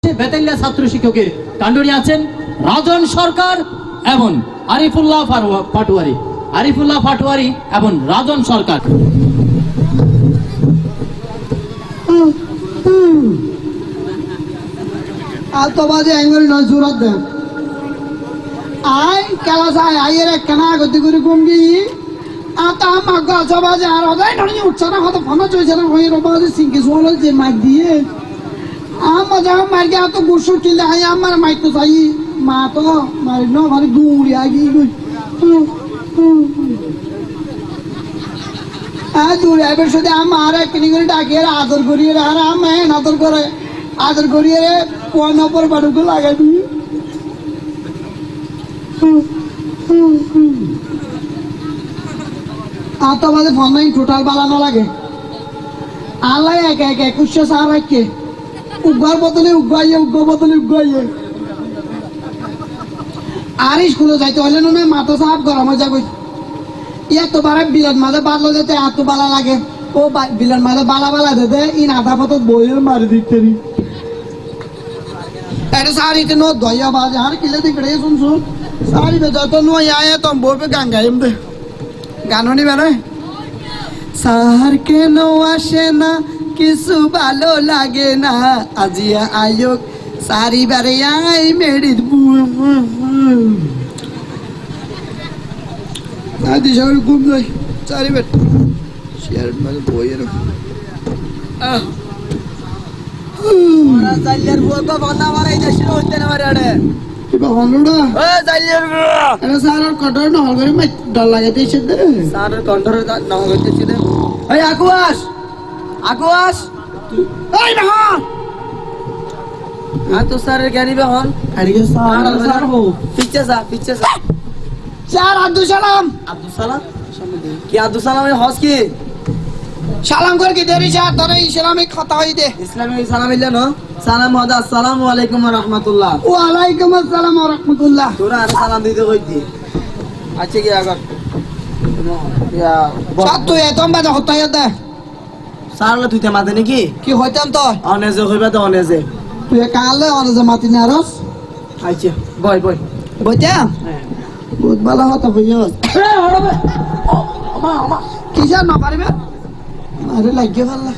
বেতালিয়া ছাত্র শিক্ষকের কাণ্ডনী আছেন রাজন সরকার এবং আরিফুল্লাহ পাটোয়ারি এবং রাজন সরকার। আতবাজে আইঙ্গরি নয় জুরাত দেন আই কেলা সাই আইয়ের একখানা গতি করে কমবি আতা মাগ আতবাজে আর ওদাই ননি উচ্চারণ হতো ফনা চইছে না হই রবাজে সিংকে সোল যে মাইক দিয়ে আমা যা মাইকে আতো গুসু কিলে আই আমার মাইক তো চাই মা তো মারি ন মারি দূরি আগি গই আ দূরি আইবার সাথে আমার একনি করে ডাকে আদর করি আর আমে আদর করে আদর করিয়ে কোন উপর বাড়ুকে লাগাই দিই আতবাদে ফোন নাই টোটাল বালানো লাগে আল্লাহ এক এক 21 সার রাখে উগ্র বদলে উগ্রাইয়ে আর স্কুলে যাইতে হলে না মাথা সাফ গরম হয়ে যাবে এত বারে বিলের মাঝে বাদলো যেতে এত বালা লাগে ও বিলের মাঝে বালা দিতে ইন আধা পথ বইয়ের মারি দিতে अरे सारी तो नो दोया बाज यार किले दिखड़े सुन सारी बजा तो नो आया तो बोल पे गान गायम दे गानों नहीं बने सार के नो आशे ना किसु बालो लागे ना अजिया आयो सारी बारे आई मेरी ना दिशा में घूम जाए सारी बैठ शेयर में बोल ये জাইলের বুয়া বান্দা মারাই দেশে হইতে না মারাড়ে ইবা হনুড়া ও জাইলের আরে সারার কটর ন হলগরে মে ডর লাগাতে এসে দে সারের কন্ট্রোল না হইতেছি দে এই আকুয়াস এই না তো স্যারের জ্ঞানী বেহন আরে সার হো পিছে যা স্যার আব্দুল সালাম কি আব্দুল সালাম হস কি সালাম করে কি দেরি স্যার তোরে ইসলামিক কথা হই দে ইসলামিক সালাম ইল্লা ন সালাম ওয়া আসসালামু আলাইকুম ওয়া রাহমাতুল্লাহ ওয়া আলাইকুম আসসালাম ওয়া রাহমাতুল্লাহ তোরা আর সালাম দিতে কইতি আচ্ছা কি আগর ইয়া স্যার তুই এতম বাজে হতাই দে সারলে তুই তে মাতে নাকি কি হইতাম তো অনেজে হইবা তো অনেজে তুই কালে অনে যে মাতি না রস আচ্ছা বয় বইতাম বহুত ভালো হতা হইস কি স্যার না পারিবে আরে লাগিয়ে ভালো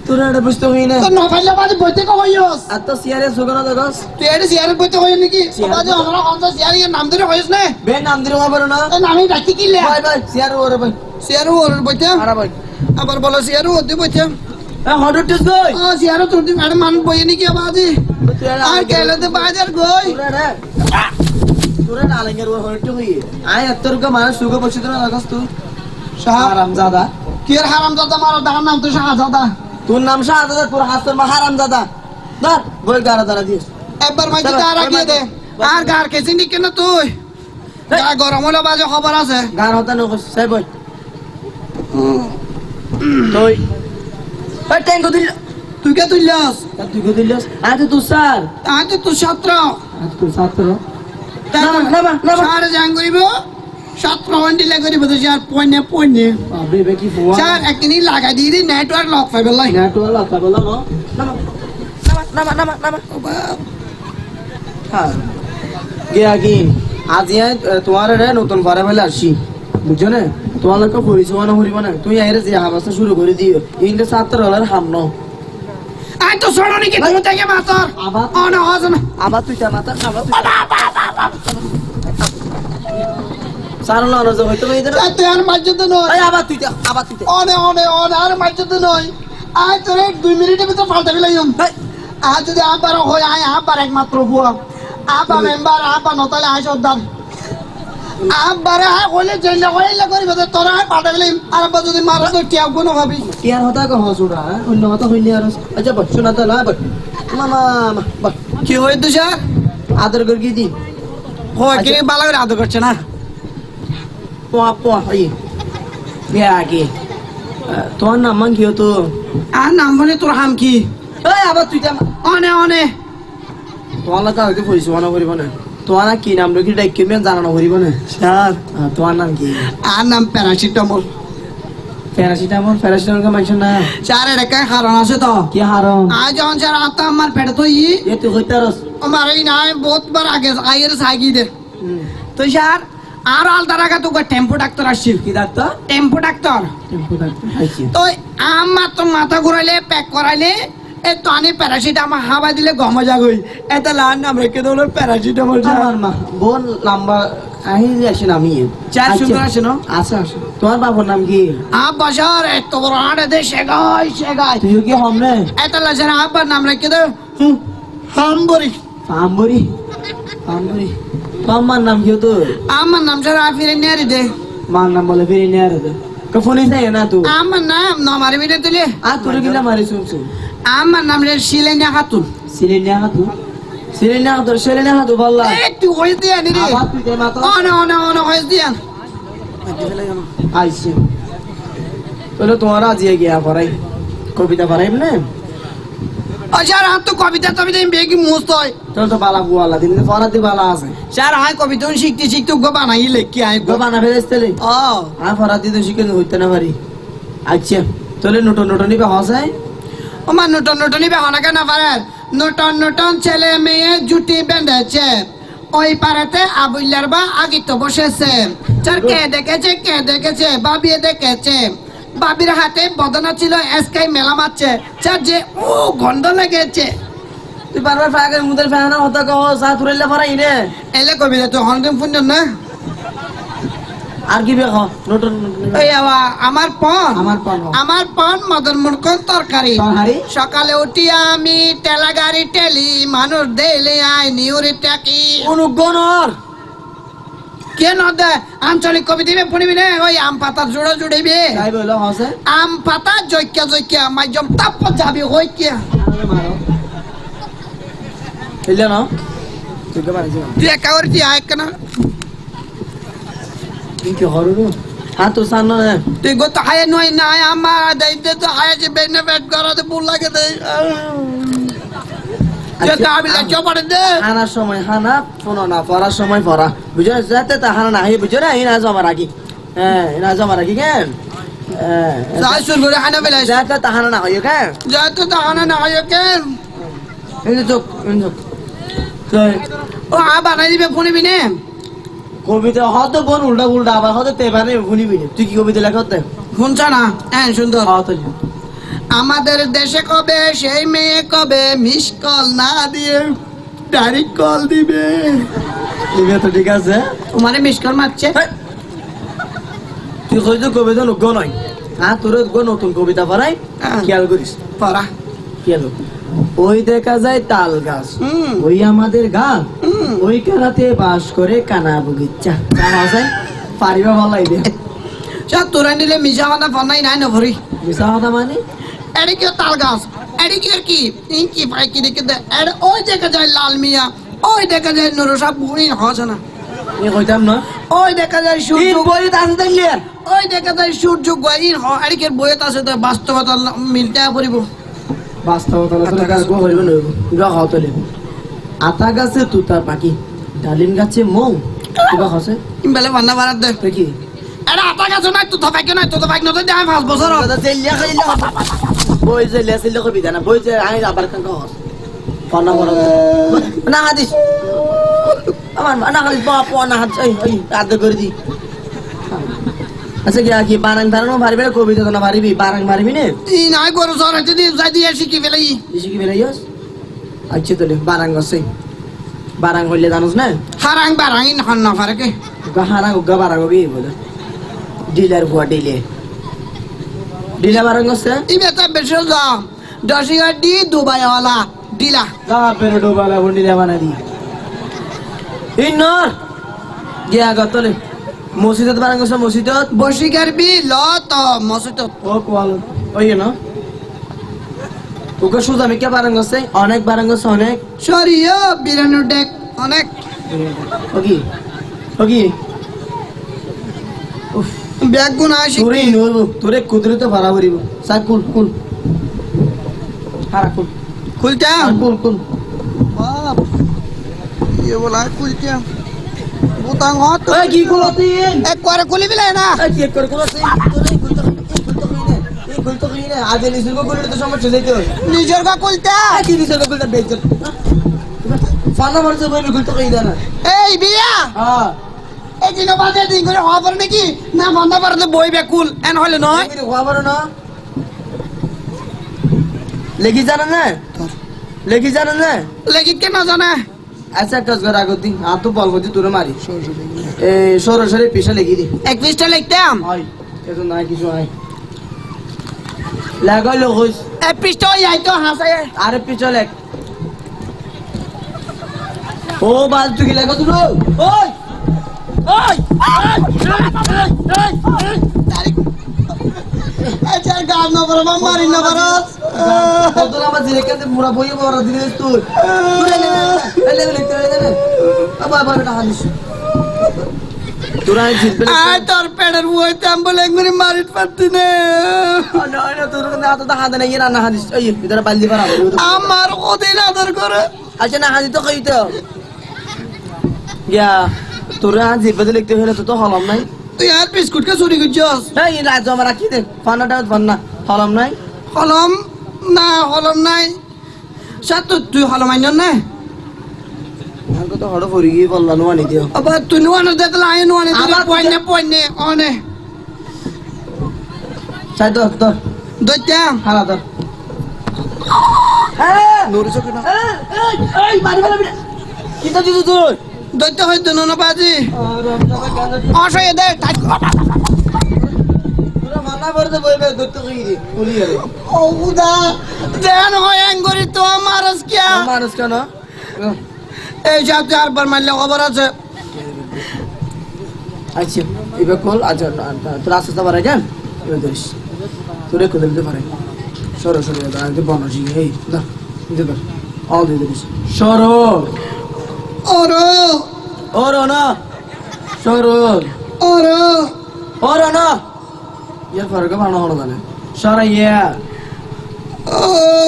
তোরা এটা বুঝতে হই না তো ন পাইলে বাজে বইতে কো হইস আর তো সিয়ারে সুগনা দগস তুই এটা সিয়ারের বইতে হই নাকি বাজে আমরা অন্ত সিয়ারের নাম ধরে হইস না বে নাম দিরো পারো না এই নামই ডাকি কি লে ভাই সিয়ারে ওরে ভাই সিয়ারু ওর বইতে আরে ভাই আবার বলো সিয়ারু ওতে বইতে এ হডট টিস গই ও সিয়ারু তোর দি ম্যাডাম মান বই নাকি বাজে আর কেলেতে বাজার গই তোরা না লেঙ্গের ওর হডট হই আয় এত্তর কা মানুষ সুগো বসিত না লাগস তুই সাহাব হারামজাদা কি হারামজাদা মারো দার নাম তো শাহজাদা তোর নাম শাহজাদা তোর হাসর মা হারামজাদা ধর বই গারা দাঁড়া দিস একবার মাইতে তার আগে দে আর গার কেসি নিকে না তুই গা গরম হলে বাজে খবর আছে গান হতা ন সাই বই তুই এই ট্যাঙ্ক দিল তুই কে তুইলাস তুই কো দিলস আজ তুই স্যার আজ তুই ছাত্র আজ তুই ছাত্র না স্যার জাং করিব ছাত্র হন্ডিলে করিব তো স্যার পয়নে বেবে কি ফুয়া স্যার একদিন লাগাই দিয়ে দি নেটওয়ার্ক লক পাইবে লাই না তো আল্লাহ তা বললাম নামা হ্যাঁ গিয়া কি আজ তোমার রে নতুন ঘরে বলে আসি বুঝছো না তোমার লোক পরিচয় না হরিব না তুই আইরে যে হাবাসা শুরু করে দিও ইনলে ছাত্র হলার হাম ন আই তো সরো নাকি তুমি থেকে মাতর আবার অন হজন আবার তুই তা মাতা আবার তুই সারলা না যে হইতো এই স্যার তুই আর মাঝতে নয় এই আবার তুই অনে আর মাঝতে নয় আই তোরে 2 মিনিটের ভিতর ফালতে গেলাম আজ যদি আবার হয় আই আবার একমাত্র বুয়া আবা মেম্বার আবা নতালে আই সর্দার আবার আই হলে জেলে হইলে করিবে তোরা আই পাঠা গেলাম আর আবার যদি মারা তো টিয়া কোন ভাবি কি আর হতা কো হসুরা অন্য হতা হইলে আর আচ্ছা বচ্চ না তো না মামা কি হইতো স্যার আদর কর কি দি হয় কে বালা করে আদর করছে না পোয়া এই গিয়া কি তোর নাম মান কি হতো আর নাম বলে তোর হাম কি এই আবার তুই তা অনে তোমার লাগা হইতে পরিচয় না করিব না তোমার কি নাম রেখে ডাইকে মেন জানানো করিব না স্যার তোমার নাম কি আর নাম প্যারাসিটামল প্যারাসিটামল মাইছ না স্যার এটা কাই কারণ আছে তো কি হারম আজ যখন স্যার আতা আমার পেটে তো এ তুই কইতারস আমার এই না বহুতবার আগে আইয়ের সাইকি দে তো স্যার আর আলদা রাখা তো টেম্পো ডাক্তার আসছিল কি doctor tempo doctor tempo doctor আইছি তো আমার তো মাথা ঘুরাইলে প্যাক করাইলে এ তো আনি প্যারাসিটামল হাওয়া দিলে গমা যাগই এটা লান নাম রেখে দিল প্যারাসিটামল আমার মা বোন লম্বা আহি আসেন আমি চার সুন্দর আছে না আচ্ছা আচ্ছা তোমার বাবার নাম কি বাসার এত বড় আড়ে দে শেগাই তুই কি হমনে এটা লাজের আব্বার নাম রেখে দে হামবরি পাম্বরি পাম্বরি তোমার নাম কি তোর আমার নাম স্যার আফিরে নিয়ারি দে মার নাম বলে ফিরে নিয়ে আর কফুনি নাই না তুই আমার নাম নমারি বিটে তুলে আর তোর কিলা মারি শুনছু আমার নাম রে শিলেনা খাতুন সিলেনিয়া হাতু সিলেনিয়া হাতু বললা একটু হয়ে দিয়ে আনি রে আবার তুই দে মাতো অন হয়ে দিয়ে আন আইছে বলে তোমার আজিয়ে গিয়া পড়াই কবিতা পড়াইব না ও স্যার আর তো কবিতা তবে বেগি মুস্ত হয় তোর তো বালা বুয়ালা দিন পড়াতে বালা আছে স্যার হাই কবিতা শিখতে গো বানাই লেখি আই গো বানা ফেলেছলে ও আর পড়াতে তো শিখে হইতে না পারি আচ্ছা তোলে নটো নিবে হসাই আমার নটন নিবে হনাকে না পারে নটন ছেলে মেয়ে জুটি বেঁধেছে ওই পাড়াতে আবুল্লার বা আগিত বসেছে স্যার কে দেখেছে বাবিয়ে দেখেছে বাবির হাতে বদনা ছিল এসকাই মেলা মারছে স্যার যে ও গন্ধ লেগেছে তুই বারবার ফাগের মুদের ফেনা হতা কহ সা তুরাইলে পড়াই রে এলে কবিতা তো হনদিন পুণ্য না আর কি বেখ নটন এই আমার পন আমার পন আমার পন মদন মুরকন তরকারি তরকারি? সকালে উঠি আমি টেলা গাড়ি টেলি মানুষ দেলে আই নিউরি টাকি অনুগণর কেন দে আঞ্চলিক কবি দিবে পড়িবি না ওই আম পাতা জুড়িবি তাই বলো হসে আম পাতা জৈক্যা মাইজম তাপ যাবি হই কিয়া এলে না তুই কে মারিস তুই একা করে তুই আয় কেন তুই কি হরু হ্যাঁ তো সান্ন না তুই গো তো হায় নয় না আমার দাইতে তো হায় যে বেনিফিট করাতে ভুল লাগে দেই হানার সময় হানা শোনো না পড়ার সময় পড়া বুঝো যাতে তা হানা না বুঝো না এই না জমা রাখি হ্যাঁ এই না জমা রাখি কেন যাতে তা হানা না হয় কেন যাতে তো হানা না হয় কেন এই যে চোখ ও বানাই দিবে শুনিবি নে কবিতা হয়তো বোন উল্টা আবার হয়তো তেবারে শুনিবি তুই কি কবিতা লেখা হতে শুনছ না হ্যাঁ সুন্দর হয়তো আমাদের দেশে কবে সেই মেয়ে কবে মিস কল না দিয়ে ডাইরেক্ট কল দিবে লিখে তো ঠিক আছে তোমারে মিস কল মারছে তুই কইতো কবিতা লোক নয় হ্যাঁ তোর নতুন কবিতা পড়াই খেয়াল করিস পড়া খেয়াল ওই দেখা যায় তাল গাছ হুম ওই আমাদের গান ওই কানাতে বাস করে কানা বগিচা জানা যায় পারিবা ভালো লাগে সব তোরা নিলে মিশা মানা ফনাই নাই নভরি মিশা কথা মানে এডি কি তাল গাছ এডি কি ইনকি পাই কি দেখে দে এড ওই দেখা যায় লাল মিয়া ওই দেখা যায় নুরু সাহেব বুড়ি হস না এ কইতাম না ওই দেখা যায় তিন সূর্য বই দান দিলে ওই দেখা যায় সূর্য গইন হ এডি কি বইত আছে তো বাস্তবতা মিলটা পড়িব বাস্তবতা তোর কাজ গো হইব না গা হতো লে আতা গাছে তুতা পাখি ডালিম গাছে মৌ কিবা হসে ইমবেলে বান্না বারাত দে দেখি এডা আতা গাছ নাই তো থাপাই কেন তো থাপাই নতে দে 5 বছর কথা চেলিয়া খাইলা বই যে লেছিল কবিতা না বই যে আই আবার কান হস পনা বড় না হাদিস আমার না খালি বাপ না হাত এই আদর করে দি আচ্ছা কি বারাং ধারণও পারবি না কবিতা তো না পারবি বারাং পারবি না ই নাই গরু সর যদি যাই দিয়ে শিখি ফেলাই বেশি কি বেরাইস আচ্ছা তাহলে বারাং আছে বারাং হইলে জানোস না হারাং বারাং ইন হন না পারে কে হারাং উগা বারাং হবি বলে ডিলার বুয়া ডিলা বারাং আছে ই বেটা বেশি যা 10 দি দুবাই ওয়ালা দিলা যা পেরে ডোবালা বন্ডিলা বানা দি ইন্নর গিয়া গতলে মসজিদত বারাং আছে মসজিদত বসি করবি ল তো মসজিদ ও কোয়াল ওই না ওকে সুদা আমি কে বারাং আছে অনেক বারাং আছে অনেক সরিও বিরানো ডেক অনেক ওকি ওকি ব্যাগ গুণ আসি তোরে নব তোরে কুদরতে ভাড়া করিব সা কুল হারা কুল খুলতা কুল বাপ ইয়ে বলা খুলতা বুতাং হত এই কি কুলতিন এক করে খুলি বিলে না এই কি করে কুলতিন তোরে কুলতে খুলতে কই না আজ নিজের কো খুলতে তো সমস্যা নেই তো নিজের কা কইতা কি নিজের কো খুলতে বেচ ফানা মারছে বই খুলতে কই না এই বিয়া হ্যাঁ এই দিন বাদে দিন করে হওয়া পারে নাকি না বন্ধ পারে বই বেকুল এন হলে নয় তুমি খবর না লেখি জানা না লেখি জানা না লেগিত কে না জানে আচ্ছা কাজ কর আগতি আ তো বল গতি তোরে মারি এই সরাসরি পিছে লেখি দি এক পৃষ্ঠা লিখতাম হয় এতো নাই কিছু নাই লাগাইলো কইস এক পৃষ্ঠা যাই তো হাসায় আরে পিছে লেখ ও বাল তুই কি লাগা তুই ওই ওই আচ্ছা গাম না বড় মারি না বড় তোর আমার জিরে কেন মুরা বইয়ে বড় দিলে তুই এলে আবার আবার এটা হাদিস তোরা জিতবে আয় তোর পেটের বইতাম বলে একবারে মারিত পারতি না না না তোর না তো হাতে নাই না হাদিস এই ভিতরে বালদি পারা আমার ওদিন আদর করে আচ্ছা না হাদিস তো কইতো ইয়া তোরা জিতবে লিখতে হলো তো হলাম নাই তুই আর বিস্কুট কে চুরি করছস এই রাজ আমার রাখি দে ফানাটা ফান্না হলাম নাই হলম হলম নাই সাত তুই হলম আইন না আমাকে তো হড় পড়ি গিয়ে বললা নো আনি দিও আবার তুই নোয়ানো দেখলা আই নোয়ানো আবার পয়নে অনে চাই তো তো দইতাম হালা তো হ্যাঁ নুরু চোখ না এই মারি ফেলা বিনা কি তো দিছু তুই দইতে হইতো না বাজি অসয়ে দে তোরা মানা করতে বলবে দত্ত কই দি পুলি রে ও উদা দেন হয় আঙ্গুরি তো মারস কিয়া মানুষ কেন এই যাতে আরবার মারলে খবর আছে আচ্ছা এবার কল আচ্ছা তোর আসতে তো পারে কেন এবার ধরিস তোরে কোলে দিতে পারে সরো সরো আগে বনজি এই দা দিতে পার অল দিয়ে দিস সরো ওরো ওরো না সরো ওরো ওরো না ইয়ার ফরক ভালো হলো জানে সরা ইয়া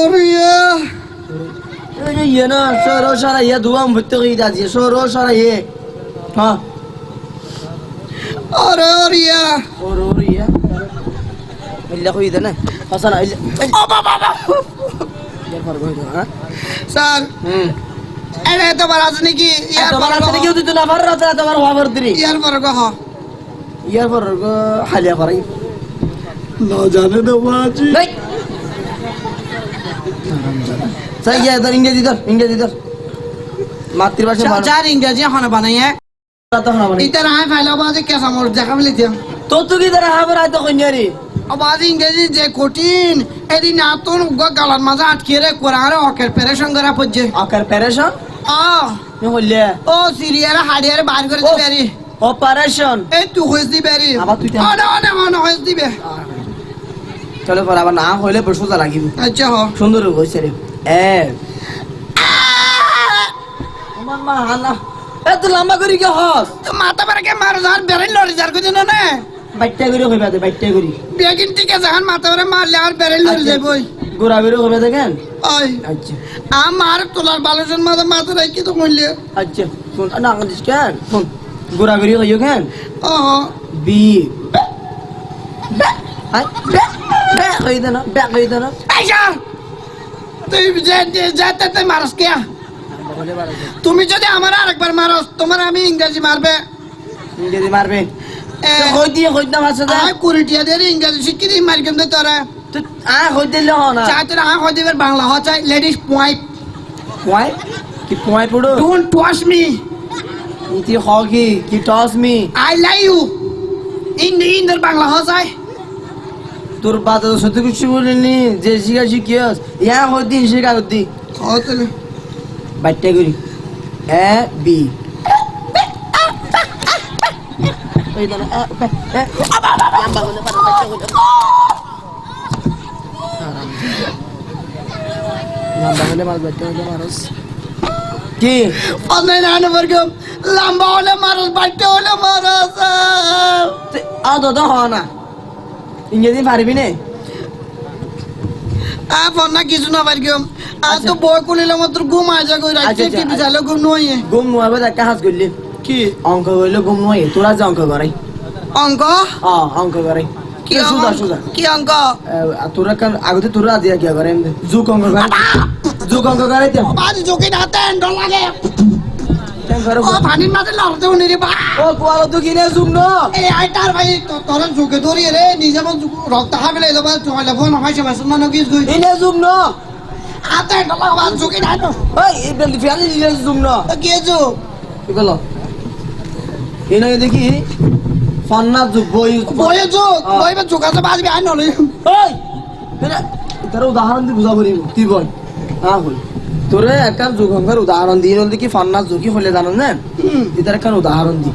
ওরিয়া এই ইয়া না সরো সরা ইয়া দুয়াম ভর্তি হয়ে যাচ্ছে সরো সরা ইয়ে হ্যাঁ ওরিয়া ওরো ইয়া ইল্লা কই দেনা হাসানা ইল্লা ও বাবা ইয়ার ফরক হইতো হ্যাঁ স্যার এরে তো বার আছে নাকি তোমার আছে কেউ দিত না পারে রাতে তোমার খবর দিরি ইয়ার পর কহ ইয়ার পর হালিয়া করাই না জানে না বাজি নাই সাই গিয়া ধর ইংরেজি ধর মাতৃভাষা ভালো চার ইংরেজি হনে বানাইয়ে তো না বলি ইতার আই ফাইলা বাজি কেসা মোর দেখা বলি দিও তো তুই কি ধর হাবর আইতো কইনারি বাজি ইংরেজি যে কঠিন এদিন আতন গালার মাঝে আটকে রে কোরআন অকের পেরেশন করা পড়ছে আকার প্যারেশন নে হইলে ও সিরিয়ার হাড়িয়ার বার করে দিবে রে অপারেশন এই তুই হইস দিবে রে আবার তুই না হইস দিবে চলো পর আবার না হইলে বসুতা লাগিব আচ্ছা হ সুন্দর হইছে রে এ আমার মা হানা এত লম্বা করি কে হস তো মাথা পারে কে মার যার বেরে লড়ি যার কই না না বাইটটা করি হইবা দে বাইটটা করি বেগিন টিকে জাহান মাথা পারে মারলে আর বেরে লড়ি যাবই গোরা বেরো হইবা দেখেন ওই আচ্ছা আমার তোলার বালুজন মাথা মাথা রাখি তো কইলে আচ্ছা শুন না দিস কেন শুন গোরা বেরি হইও কেন ও বি হাই বে হই দেনা বে হই দেনা এই স্যার তুই যেতে মারস কে তুমি যদি আমার আরেকবার মারস তোমার আমি ইংরেজি মারবে ইংরেজি মারবে তো হই দিয়ে হই না মারছ দা আই কুড়িটিয়া দিয়ে ইংরেজি শিখি দিই মারি কেমন তোরা তো আ হই দিলে হ না চাই তোরা হই দিবে বাংলা হ চাই লেডিস পয়েন্ট পয় কি পয় পড়ো ডোন্ট টচ মি ইতি হগি কি টস মি আই লাভ ইউ ইন্দের বাংলা হ চাই তোর বাদ সত্যি কিছু বলিনি যে শিখা শিখিয়াস ইয়া হই দিন শিখা দি হ তাহলে বাইটটা করি এ বি এই দেনা এ লম্বা করে পারে বাইটটা করি লম্বা করে মার বাইটটা করে মারস কি অনলাইন আনে বর্গম লম্বা হলে মারস বাইটে হলে মারস আ দাদা হ না ইংরেজি পারবি না আ ফোন কিছু না বর্গম আ তো বই কুলিলে মাত্র ঘুম আজা কই রাখছে আচ্ছা, টিভি চাইলে ঘুম নয় গুম নোয়াবে একটা হাস করলি কি অঙ্ক করলে গুম নয় তোরা যে অঙ্ক করাই অঙ্ক অঙ্ক করাই কি সুজা অঙ্ক? সুজা কি অঙ্ক তোরা কান আগতে তোরা দিয়া কি করে এমনি জুক অঙ্ক করে জুক অঙ্ক করে তে বাজ ঝুঁকি না তেন ডর লাগে কেন করে ও পানির মাঝে লড়তে উনি রে বা ও কোয়ালো তো কিনে জুক ন এই আইটার ভাই তোর ঝুঁকে ধরিয়ে রে নিজে মন রক্ত হাবিলে দেবা তোমালে ফোন হইছে বাস না নকিস গুই ইনে জুক ন আতে ডর লাগে বাজ ঝুঁকি না তো ওই এই বেল ফিয়ালি ইনে জুক ন কি জু কি বলো ইনে দেখি ফন্না জুক বই বয়ে জু বইবে ঝুঁকাতে বাজবি আই নলে ওই তার উদাহরণ দি বুঝা করিব তুই বল হ্যাঁ বল তোরে একটা যুগঙ্গের উদাহরণ দিয়ে বলতে কি ফন্না যুগি হলে জানো না এটার একটা উদাহরণ দি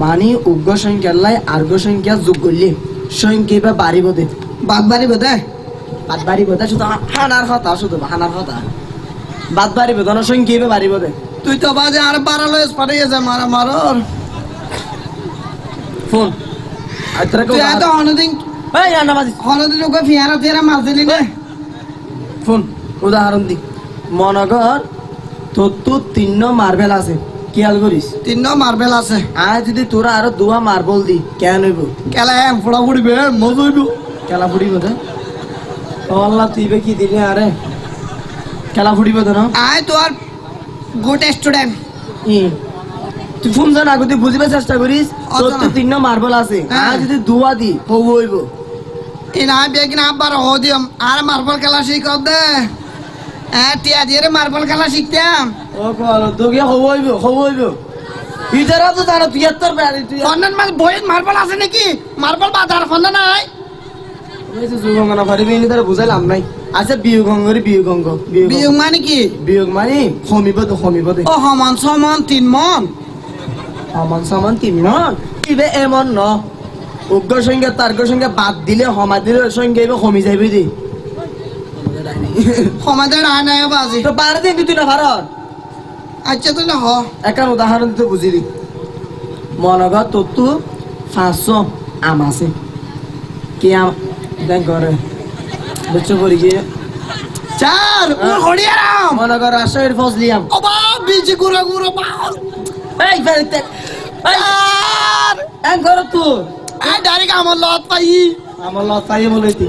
মানে উগ্র সংখ্যার লাই আর্গ সংখ্যা যোগ করলে সংখ্যা বা বাড়িব দে বাদ বাড়ি বেদে বাদ বাড়িব দে শুধু হানার কথা শুধু হানার কথা বাদ বাড়িব দে না সংখ্যা বা বাড়িব দে তুই তো বাজে আর বাড়ালো পাঠিয়ে যা মারা মারর ফোন আর তোরা তুই এত অনদিন এই না বাজি অনদিন ওকে ফিয়ারা তেরা মার দিলি না ফোন উদাহরণ দি মনগর তোর তো 3 মার্বেল আছে খেয়াল করিস 3 মার্বেল আছে আর যদি তোরা আরো 2 মার্বেল দি কেন হইব কেলা এম ফোড়া ফুড়িবে মজা হইব খেলা ফুড়িব তো আল্লাহ তুই বে কি দিলি আরে খেলা ফুড়িব তো না আই তো আর গুড স্টুডেন্ট ই তুই ফোন জানা তুই বুঝিবার চেষ্টা করিস তোর তো 3 মার্বেল আছে হ্যাঁ। আর যদি 2 দি হইব ইন আই বেগিন আবার হো দিম আর মার্বেল খেলা শিখ দে টিয়া দিয়ে মার্বেল খেলা শিখতাম ও বলো তোকে হইব ইতারা তো জানো 73 ব্যারি তুই ফন্ডন মাল বইয়ের মার্বেল আছে নাকি মার্বেল বাজার ফন্ডন নাই কইছে যুগঙ্গনা পারিবি নি তারা বুঝাইলাম নাই আচ্ছা বিয়োগঙ্গরি বিয়োগঙ্গ বিয়োগ মানে কি বিয়োগ মানে হমিব দে ও সমান সমান 3 মন সমান সমান 3 মন ইবে এমন ন উগ্র সংখ্যা তার্ক সংখ্যা বাদ দিলে হমা দিলে সংখ্যা ইবে কমি যাইবে দি সমাজের আয় নাই বাজি তো পারে দিন তুই না ভারত আচ্ছা তাহলে হ একটা উদাহরণ দিতে বুঝিলি মনগত তোর তো 500 আম আছে কি আম দেখ করে বুঝছো পড়ি গিয়ে চার ওর হড়িয়ারাম মনগর রাজশাহীর ফজলি আম ও বা বিজি গুড়া গুড়া বাল এই ফেরতে এই আর এক ঘর তুই এই ডাইরেক্ট আমার লত পাই আমার লতাই বলেছি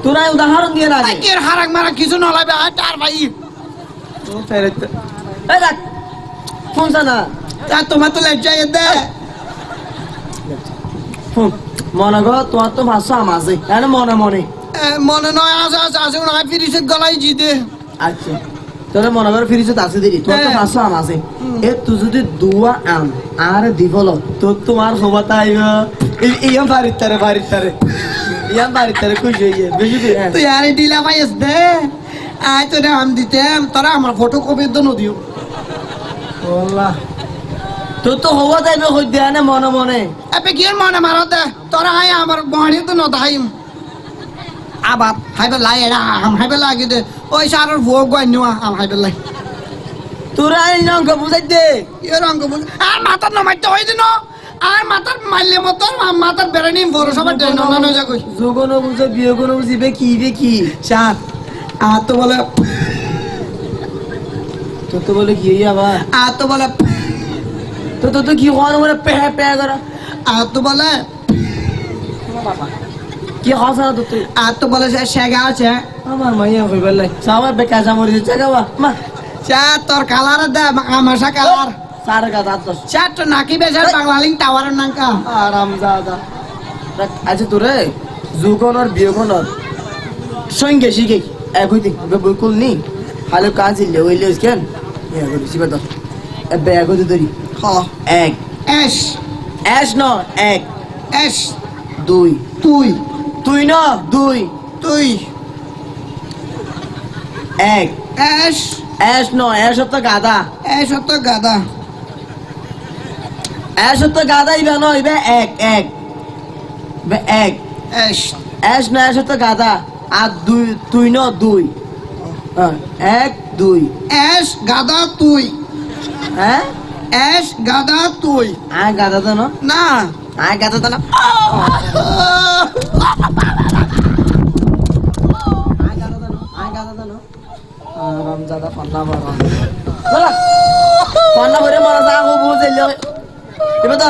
তোরা উদাহরণ দিয়ে না আগে আকের হারাক মারা কিছু নলাবে আর তার ভাই ফেরতে এই দেখ ফোন না তা তোমার তো লজ্জা দে ফোন মনগর তোর তো 500 আম আছে এনে মনে মনে মনে নয় আছে আছে আছে না ফিরিছে গলাই জিতে আচ্ছা তোর মনে করে ফিরিছে আছে দিদি তোর তো 500 আম আছে এ তুই যদি 2 আম আর দিবল তোর তোমার খবর তাইব ইয়াম বাড়িতে খুশি হয়ে যায় বুঝলি তুই আরে ডিলা পাইস দে আয় তোরে আম দিতেম তোরা আমার ফটো কপি তো নদিও আল্লাহ তোর তো হওয়া যাইবে হই দেয়া না মনে মনে আপে কি মনে মারো দে তোরা আয় আমার বহাড়ি তো নদাইম আবার হাইবে লাই এরা আম হাইবে লাগি দে ওই সারের ভোগ গাই নিওয়া আম হাইবে লাই তোরা এই অঙ্ক বুঝাই দে এর অঙ্ক বুঝ আর মাথার নমাইতে হই দিন আর মাথার মাইলে মতো মাথার বেড়ানি বড় সবার ডেন না যা কই যোগন বুঝে বিয়োগন বুঝিবে কি চার আর তো বলে তোর তো বলে কি আবার আর তো বলে তো তো কি হওয়ার মানে পে করা আর তো বলে কি হাসা তো তুই আর তো বলে শেগা আছে আমার মাইয়া হইবার লাই সাবার বেকা জামরি দিতে গাওয়া মা চার তোর কালার দে আমাশা কালার সার গা দাঁত চার তো নাকি বেজার বাংলালিং টাওয়ারের নাঙ্কা আরাম দাদা আচ্ছা তোরে যোগনর বিয়োগনর সঙ্গে শিখে একই দিক বিলকুল নি হালো কাজ ইলে ওইলে কেন ইয়া করি সিবা দর এবে একই ধরি হ এক এস এস ন এক এস দুই তুই তুই ন দুই তুই এক এস এস ন এস তো গাদা এস তো গাদা এস তো গাদা ইবে ন ইবে এক এক বে এক এস এস ন এস তো গাদা আর দুই তুই ন দুই এক দুই এস গাদা তুই হ্যাঁ এস গাদা তুই আয় গাদা তো না না আয় গাদা তো না রামজাদা পান্না ভরা বলা পান্না ভরে মারা যা হবো বুঝলে এবার তো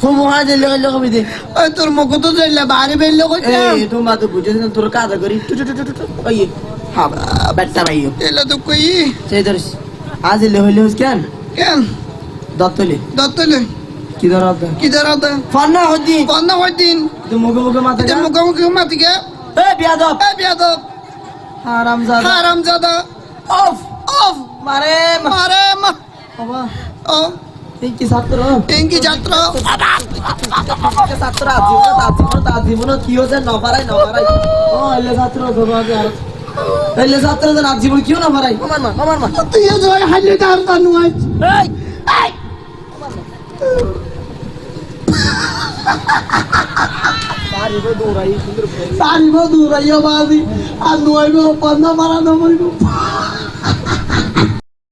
খুব হা জেলে গেলে কবি দে ওই তোর মুখ তো যাইলে বাড়ি বেরলে কইতাম এই তোমার তো বুঝে না তোর কাদা করি টু টু টু টু ওই হ্যাঁ বেটা ভাইও এলে তো কই সেই ধরিস আজ এলে হইলে কেন কেন দত্তলে দত্তলে কি ধরা কি দাঁড়াতে ফন্না হদি কন্ন হই দিন তো মুখে মুখে মাথা তোর মুখোমুখি মাতিকে এ বিয়াদব এ বিয়াদব হারামজাদা হারামজাদা অফ অফ মারে মারে মা বাবা ও এই কি ছাত্র টেঙ্কি যাত্রা ছাত্র জীবন কি হচ্ছে নপারাই ও এলে ছাত্র তোমাকে আর এলে ছাত্র জীবন কিও নপারাই আমার মা তুই জয় হাইলে তার কানু আজ এই এই সারিবো দৌড়াই সুন্দর সারিব দূরাইও বাজি আর নইব পন্না মারা নমরিব